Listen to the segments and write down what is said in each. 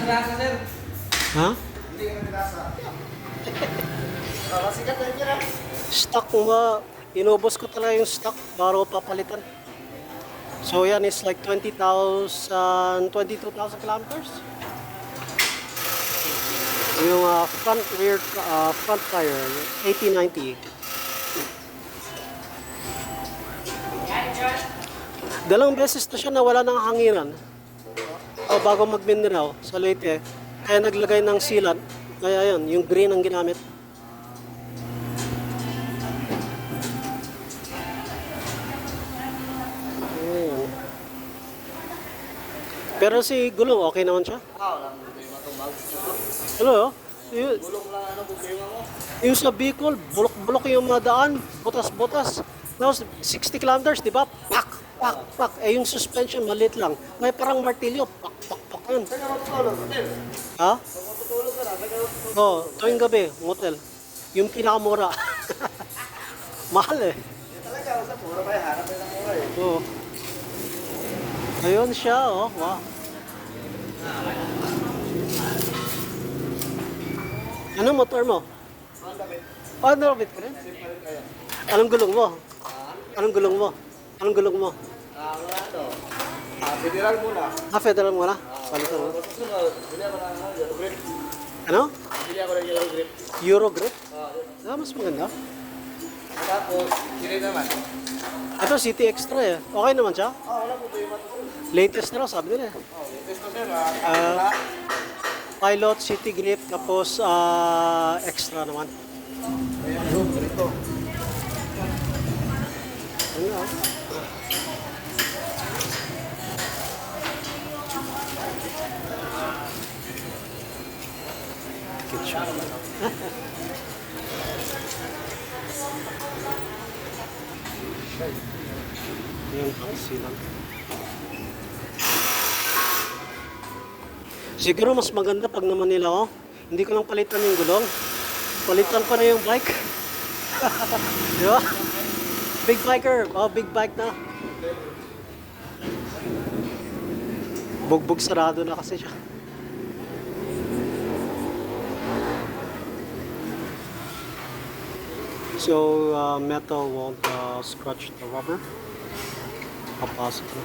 grasa, sir. Ha? Hindi ka naggrasa. Sikat na yun, Stock mo, inubos ko talaga yung stock bago papalitan. So yan is like 22,000 kilometers. Yung front tire, 80-90. Dalawang beses na siya nawala ng hanginan. O bago mag-Mindanao sa Leyte, kaya naglagay ng sealant. Kaya yun, yung green ang ginamit. Ayan. Pero si Gulong, okay naman siya. Walang problema itong bags na to. Hello, yung, Gulong lang ano problema mo. yung sa Bicol, bulok-bulok yung madaan, butas-butas. Tapos 60 kilometers, di ba? Pak, pak, pak. Eh yung suspension, maliit lang. May parang martilyo, pak, pak, pak. Yun. Saan ka matutulog? Hotel? Ha? Kung matutulog ka na, saan ka matutulog? Oo, tuwing gabi, motel. Yung pinakamura. Mahal eh. Talaga, sa pura ba? Hanap rin ang mura eh. Oo. Ayun siya, oh. Wow. Ano motor mo? Ang damit. Oh, narabit ko rin. Same pa rin kaya. Anong gulong mo? Anong gulong mo? Anong gulong mo? Wala ano. Federal muna. Federal mo na? Palitan mo. Susunod, bili ako ng yellow grip. Ano? Bili ako ng yellow grip. Euro grip? Yun. Ah, mas maganda. Tapos, sili naman. Ito, City Extra eh. Okay naman siya. Wala problema to. Latest na raw, sabi nila eh. Latest to sir. Pilot, City Grip, tapos extra naman. Ayan yun, ganito. Ano ah? Kitchen. Yung silang. Siguro mas maganda pag naman nila, oh. Hindi ko lang palitan yung gulong. Palitan pa na yung bike. Di ba? Big biker. Oh, big bike na. Bugbog sarado na kasi siya. So, metal won't scratch the rubber. Papasok na.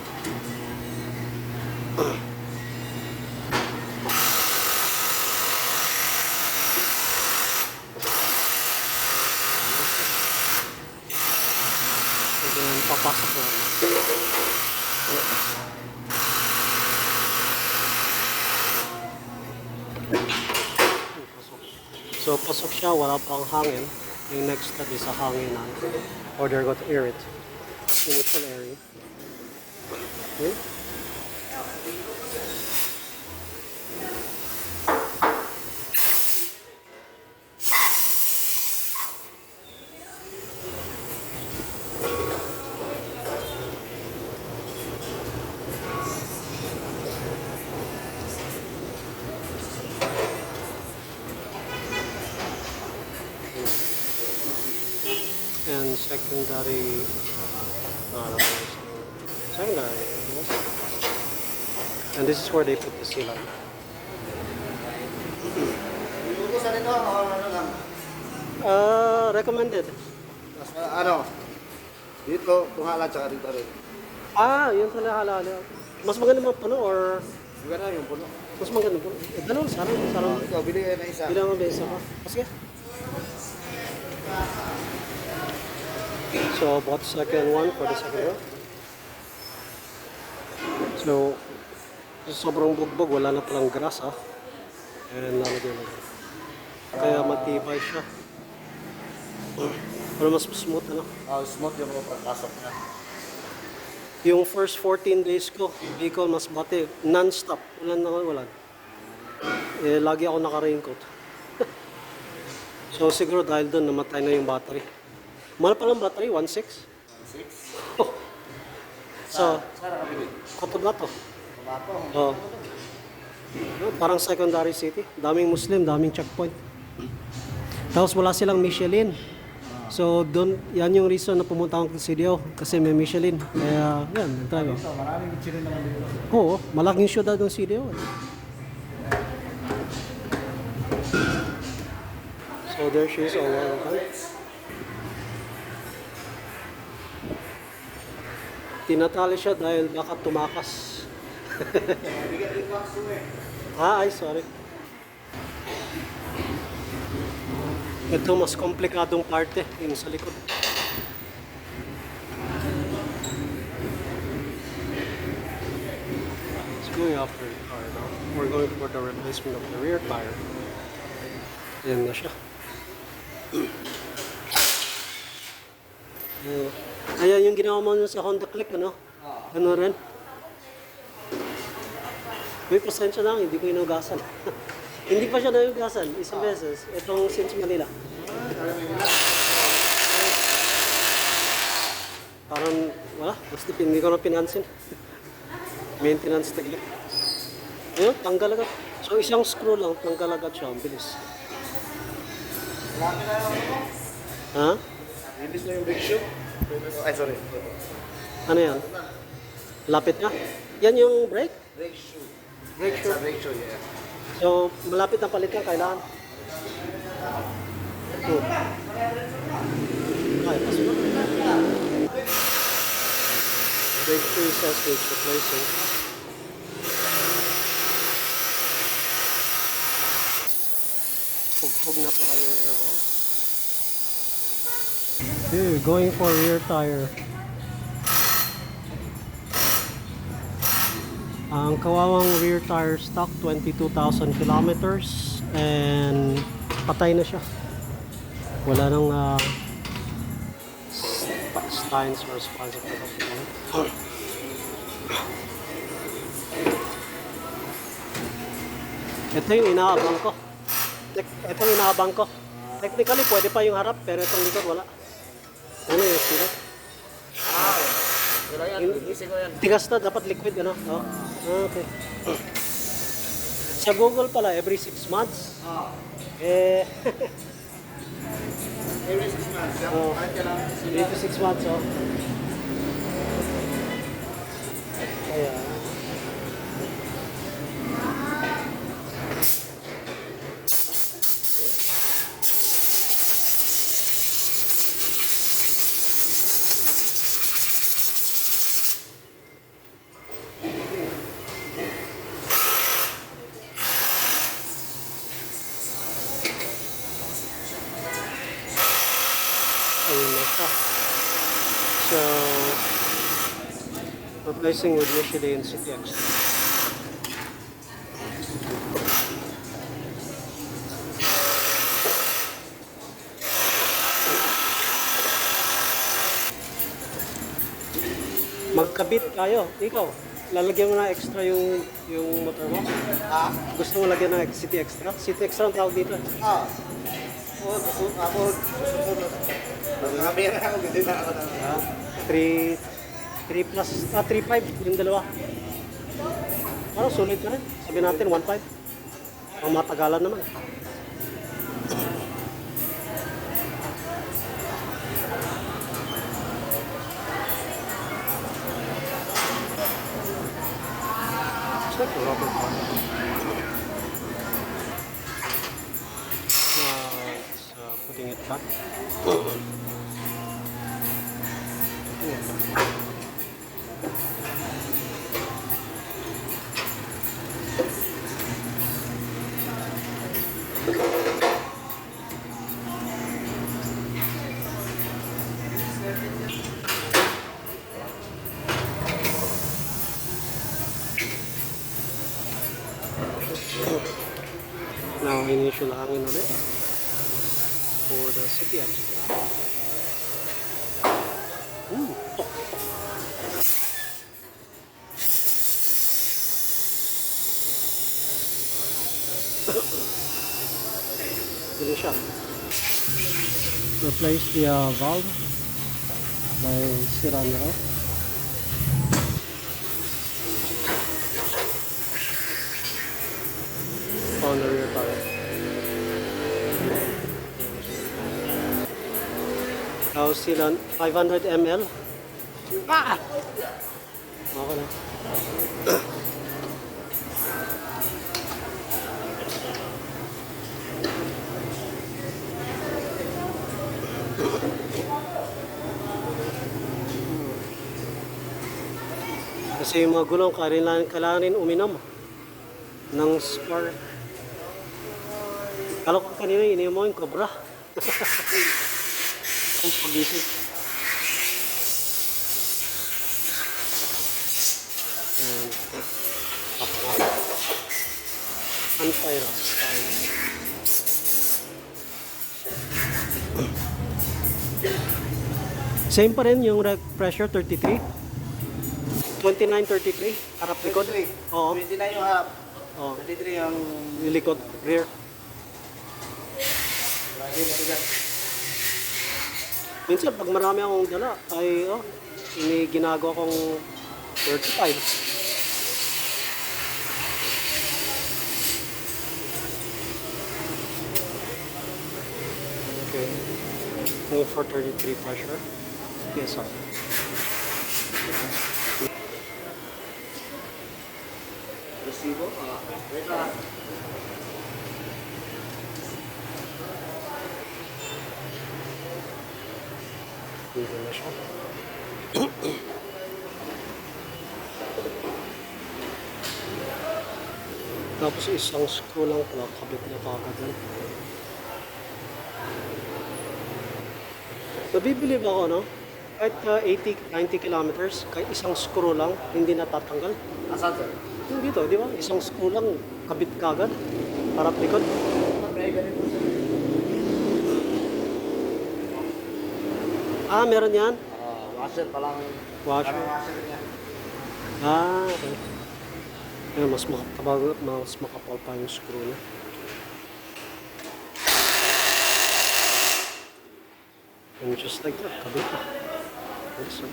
And then, papasok na. So, pasok siya, wala pang hangin. Yung next step is sa hangin na. Or they're going to air it. Initial airing. Okay. And secondary, secondary, yes. And this is where they put the sealant. Iutusan nito, ano lang. Recommended. Mas, ano, dito, tungalan, tsaka dito rin. Yun pala halala. Mas maganda mga puno or Maganda yung puno. mas maganda puno? Dalawa, sarang. Ikaw, bili kayo na isa. Bilang ang besa pa. Sige. So, I bought second one for the second row. So, sobrang bugbog, wala na palang grasa. And lalagyan na. Kaya matibay siya. Pero mas smooth, ano? Smooth yung pagpasok niya. Yung first 14 days ko, Bicol, mas bati. Non-stop. Wala. Eh, lagi ako naka-raincoat. So, siguro dahil doon, namatay na yung battery. Mahal pa lang battery, 1.6. 6? Oh. So, Saan nakabili? Cotabato na to. Tomato. Oh. Parang secondary city. Daming Muslim, daming checkpoint. Tapos wala silang Michelin. So, doon, yan yung reason na pumunta akong sa CDO. Kasi may Michelin. Kaya, yan, tayo. Ito, maraming chili naman dito. Oo, malaking syudad ng CDO. So there she is, all well done. Tinatali siya dahil baka tumakas. Ay, sorry. Ito mas komplikadong parte, yung sa likod. It's going after the car now. We're going for the replacement of the rear tire. Ayan na siya. Ayan yung ginawa mo sa Honda Click, ano? Ano rin? May pasensya lang, hindi ko inugasan. Hindi pa siya naugasan, isang beses. Itong since Manila. Parang, wala, basta hindi ko na pinansin. Maintenance tagli. Ayun, tanggal agad. So isang screw lang, tanggal agad siya, ang bilis. Ha? Linis na yung brake shoe. Ay, sorry. Ano yan? Lapit na? Yan yung brake? Brake shoe. Brake shoe. Sa brake shoe, yeah. So, malapit na palit ka, kailangan. Ay, pasok na. Brake shoe is stage replacing. Pugpug na pala yung air valve. Okay, going for rear tire. Ang kawawang rear tire stock 22,000 kilometers and patay na siya. Wala nang Steins or responsible. Ito yung inaabang ko. Ito yung inaabang ko. Technically pwede pa yung harap pero itong likod wala. Ano yung silot? Wala yan, isin ko yan. Tigas na, dapat liquid, ano? Oh. Okay. Sa Google pala, every 6 months. Eh, Every 6 months, yeah. Oh. Kahit ka lang. 3 to 6 months, oh. Kaya, ayun na siya. So, replacing with Michelin City Extra. Magkabit kayo. Ikaw, lalagyan mo na extra yung motor mo. Gusto mo lagyan ng City Extra? City Extra ang tawag dito. Ako, susunod. Nakabira ako, hindi na ako na. 3 plus, 3.5 yung dalawa. Parang sulit na rin. Sabihin natin 1.5. Ang matagalan naman. It's like a rubber band. It's putting it back. Now initial hangin ulit for the City Extra. Dito siya. Replace the valve dahil sira na raw. On the rear tire. Tapos sila 500 ml. Okay na. Kasi yung mga gulong, kailangan rin uminom ng spar. Kala ko kanina ininom mo yung cobra. Ang pagising. Ayan. Anti-rust tayo. Same pa rin yung reg pressure 33. 29-33. Harap likod. 23. Oo. 29 yung harap. Oo. 23 yung... Yung likod, rear. Lagi matigas. Minsan pag marami akong dala, ay ginagawa kong 35. Okay. Going for 33 pressure. Yes, sir. Resibo? Wait lang. Hindi na siya. Tapos isang screw lang pala, kabit na kagad yan. Nabibili ba ako, no? Kahit 80-90 kilometers, kahit isang screw lang, hindi natatanggal. Asan sir? Yung dito, di ba? Isang screw lang, kabit kagad. Harap likod. Mag-drive ganito sir. Ah, meron yan? Washer pa lang. Washer. Parang washer niya. Ah, okay. Ayan, mas makapal pa yung screw niya. And just like that, kabit na. Yes, sir.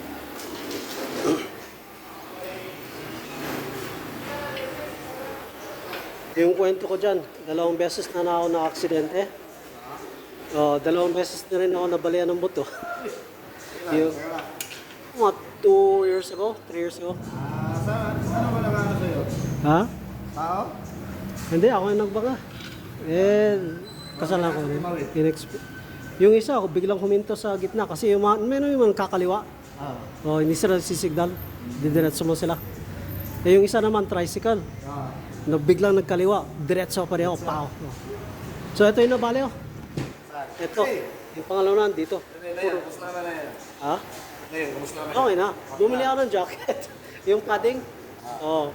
Yung kwento ko dyan, 2 beses na ako na-aksidente. Dalawang beses na rin ako nabalian ng buto. Yung, mga 2 years ago, 3 years ago. Ano ba nag-ano sa'yo? Ha? Tao? Hindi, ako yung nagbaga. Kasalanan ko. Yung isa, ako biglang huminto sa gitna kasi yung meron yung kakaliwa. Hindi sila sisignal. Didiretso mo sila. Yung isa naman, tricycle. Biglang nagkaliwa. Diretso pa rin ako. Pao. So, ito yung nabali ko. Ito. Yung pangalawa na dito. Kumusta naman na yan? Ha? Ngayon, kumusta naman? Okay na. Bumili ako ng jacket. Yung padding.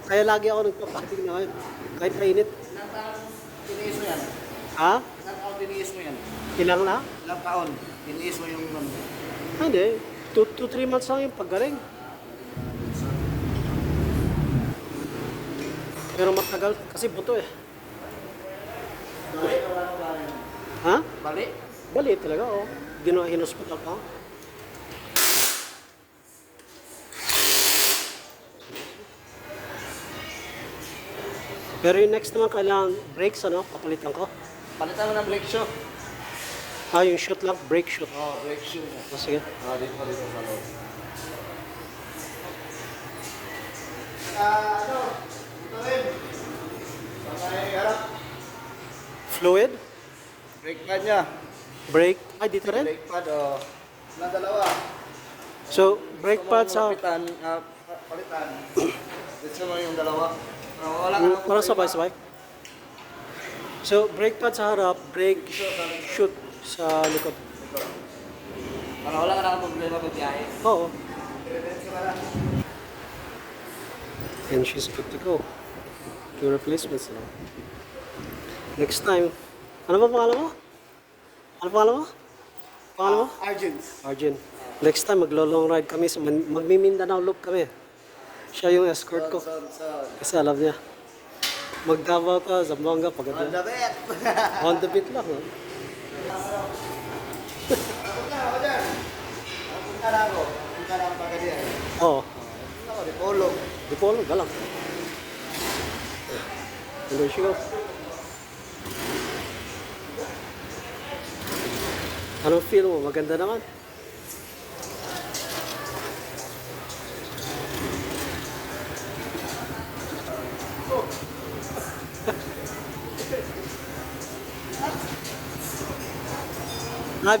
Kaya lagi ako nagpa-padding na ngayon. Kahit mainit. Ilang taon tiniis mo yan? Ha? Ilang taon tiniis mo yan? Ilang na? Ilang taon tiniis mo yung... Hindi. 2-3 months lang yung paggaling. Pero matagal kasi buto eh. Bali ka wala ba yan? Ha? Bali? Bali talaga, oh. Hinuspital pa. Pero yung next naman kailangan brakes, papalitan ko. Palitan mo ng brake shoe. Yung shoot lang, brake shoot. Brake shoe. Sige. Dito sa loob. Ito rin. Patay harap. Fluid, Brake pad niya. brake, dito rin. Brake pad, na dalawa. So, brake pad sa... Palitan. Dito mo yung dalawa. Wala ka na. Parang sabay-sabay. So, brake pad sa harap, brake shoot sa likod. Wala ka na problema pag biyahe. Oo. And she's good to go. Yung replacements lang. Next time, ano ba pangalan mo? Ano pangalan mo? Pangalan mo? Argents. Arjun. Next time, maglo-long ride kami. Magmi-Mindanao loop kami. Siya yung escort ko. Kasi alam niya. Magdaba ka, Zamboanga, On pagod the bet. On the beat lang. Punta na ako. Punta na ako pagkadiyan. Oo. Ako, di polo. Di po alam, galang. And there she goes. Anong feel mo? Maganda naman.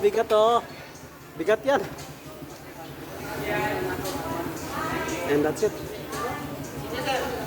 Bigat oh. Bigat yan. And that's it.